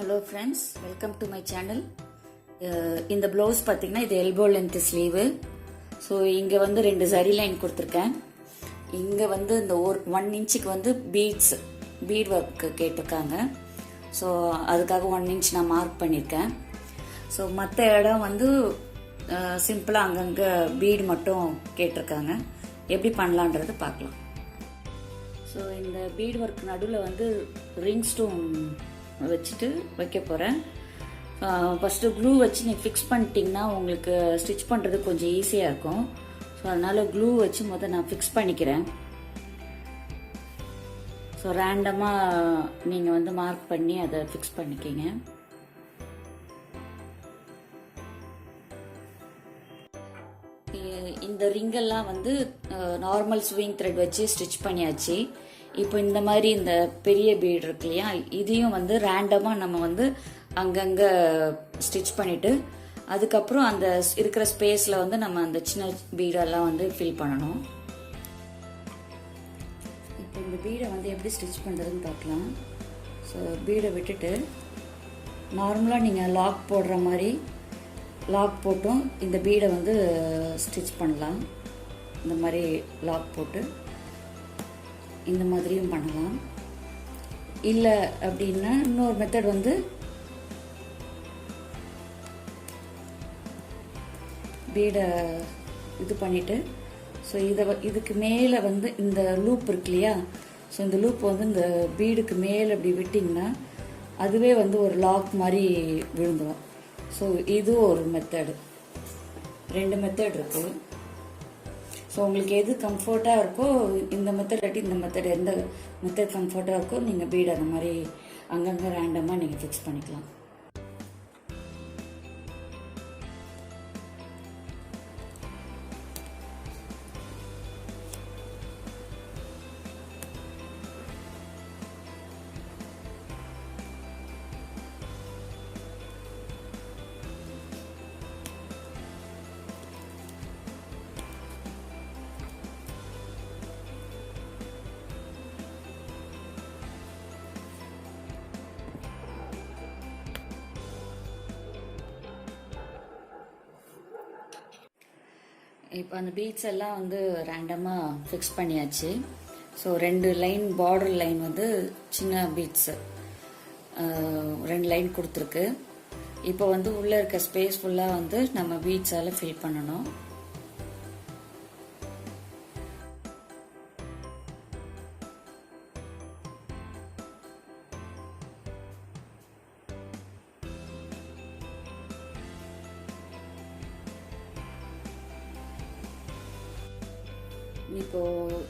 Hello friends, welcome to my channel. இந்த blouse பாத்தீங்கன்னா இது elbow length sleeve. So இங்க வந்து ரெண்டு zari line கொடுத்திருக்கேன். இங்க வந்து இந்த 1 இன்ச்சுக்கு வந்து bead work கேட்டிருக்காங்க. So அதுக்காக 1 inch நான் மார்க் பண்ணிருக்கேன். So மத்த இடம் வந்து சிம்பிளா அங்கங்க bead மட்டும் கேட்டிருக்காங்க. எப்படி பண்ணலாம்ன்றது பார்க்கலாம். So இந்த bead work நடுவுல வந்து ring stone வச்சுட்டு வைக்க போறேன். ஃபர்ஸ்ட் க்ளூ வச்சு நீ ஃபிக்ஸ் பண்ணிட்டீங்கன்னா உங்களுக்கு ஸ்டிச் பண்றது கொஞ்சம் ஈஸியா இருக்கும். ஸோ அதனால க்ளூ வச்சு முதல்ல நான் ஃபிக்ஸ் பண்ணிக்கிறேன். ஸோ ரேண்டமா நீங்க வந்து மார்க் பண்ணி அதை ஃபிக்ஸ் பண்ணிக்கிங்க. இந்த ரிங்கெல்லாம் வந்து நார்மல் ஸ்விங் த்ரெட் வச்சு ஸ்டிச் பண்ணியாச்சு. இப்போ இந்த மாதிரி இந்த பெரிய பீட் இருக்கு இல்லையா, இதையும் வந்து ரேண்டமா நம்ம வந்து அங்கங்க ஸ்டிச் பண்ணிட்டு அதுக்கப்புறம் அந்த இருக்கிற ஸ்பேஸ்ல வந்து நம்ம அந்த சின்ன பீடெல்லாம் வந்து ஃபில் பண்ணணும். இப்போ இந்த பீடை வந்து எப்படி ஸ்டிச் பண்றதுன்னு பார்க்கலாம். ஸோ பீடை விட்டுட்டு நார்மலா நீங்க லாக் போடுற மாதிரி லாக் போட்டும் இந்த பீடை வந்து ஸ்டிச் பண்ணலாம். இந்த மாதிரி லாக் போட்டு இந்த மாதிரியும் பண்ணலாம். இல்லை அப்படின்னா இன்னொரு மெத்தட் வந்து பீடை இது பண்ணிட்டு ஸோ இதுக்கு மேலே வந்து இந்த லூப் இருக்கு இல்லையா, ஸோ இந்த லூப் வந்து இந்த பீடுக்கு மேலே அப்படி விட்டிங்கன்னா அதுவே வந்து ஒரு லாக் மாதிரி விழுந்துடும். ஸோ இது ஒரு மெத்தடு. 2 மெத்தட் இருக்கு. ஸோ உங்களுக்கு எது கம்ஃபர்ட்டாக இருக்கோ இந்த மெத்தட் இல்லாட்டி இந்த மெத்தட், எந்த மெத்தட் கம்ஃபர்ட்டாக இருக்கோ நீங்கள் பீட் அந்த மாதிரி அங்கங்கே ரேண்டமாக நீங்கள் ஃபிக்ஸ் பண்ணிக்கலாம். இப்போ அந்த பீட்ஸ் எல்லாம் வந்து ரேண்டமாக ஃபிக்ஸ் பண்ணியாச்சு. ஸோ 2 லைன் பார்டர் லைன் வந்து சின்ன பீட்ஸ் 2 லைன் கொடுத்துருக்கு. இப்போ வந்து உள்ளே இருக்க ஸ்பேஸ் ஃபுல்லாக வந்து நம்ம பீட்ஸால் ஃபில் பண்ணணும். இப்போ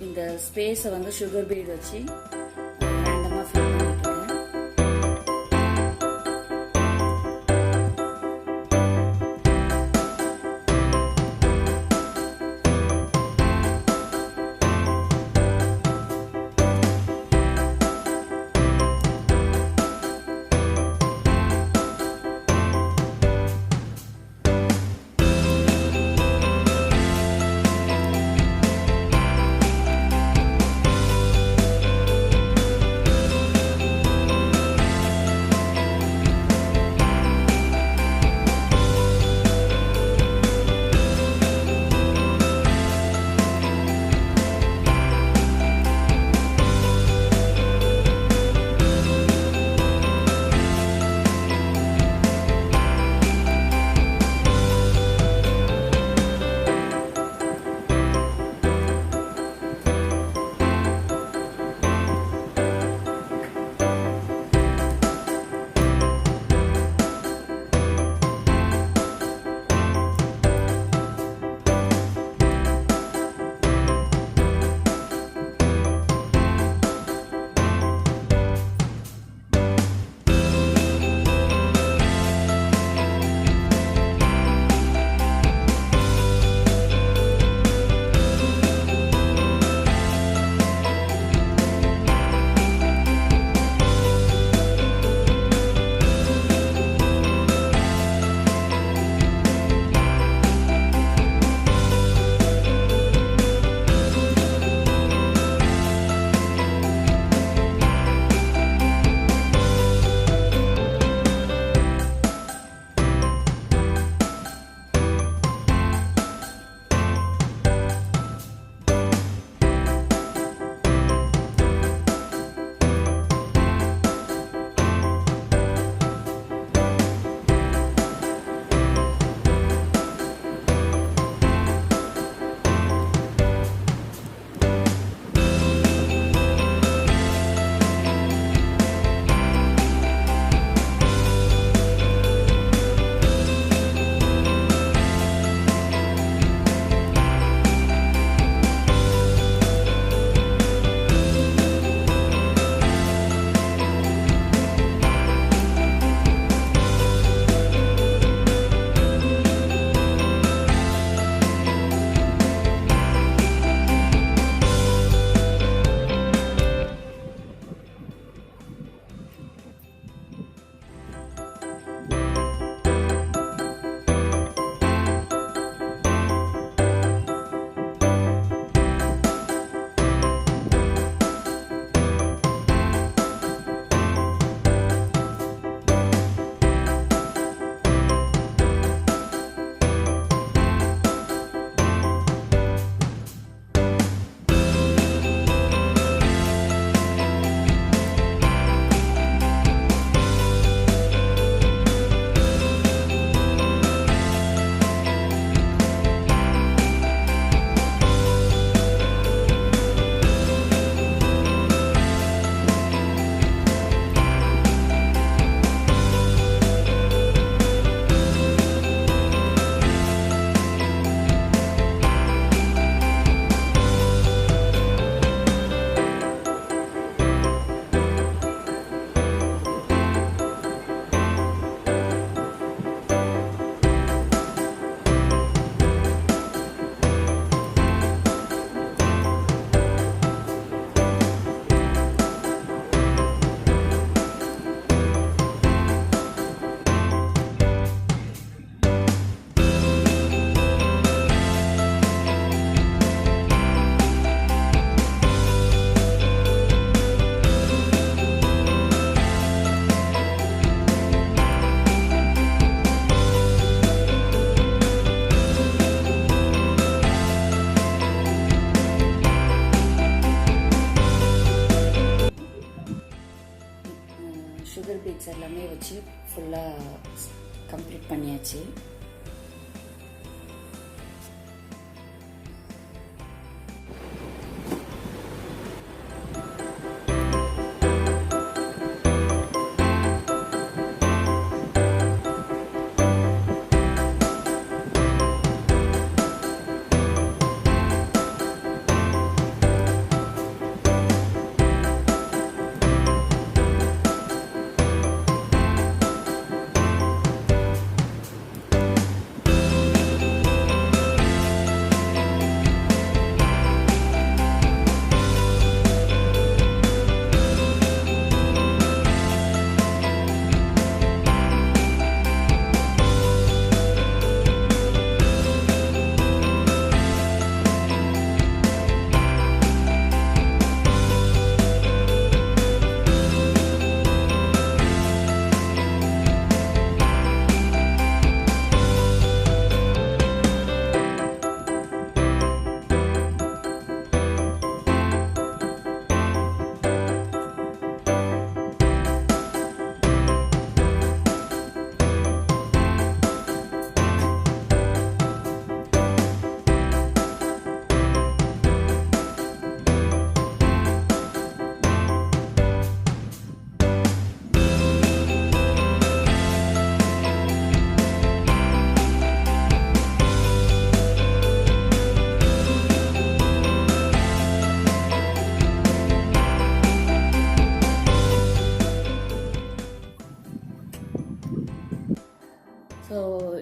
இந்த ஸ்பேஸை வந்து சுகர் பீட் வச்சு ரேண்டமா ஃபில் பண்ணிட்டு இருக்கேன்.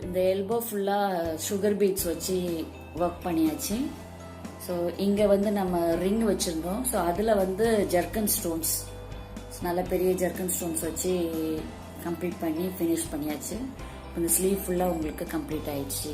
இந்த எல்போ ஃபுல்லாக சுகர் பீட்ஸ் வச்சு ஒர்க் பண்ணியாச்சு. ஸோ இங்கே வந்து நம்ம ரிங் வச்சுருந்தோம். ஸோ அதில் வந்து ஜர்க்கன் ஸ்டோன்ஸ், நல்ல பெரிய ஜர்க்கன் ஸ்டோன்ஸ் வச்சு கம்ப்ளீட் பண்ணி ஃபினிஷ் பண்ணியாச்சு. இந்த ஸ்லீவ் ஃபுல்லாக உங்களுக்கு கம்ப்ளீட் ஆயிடுச்சு.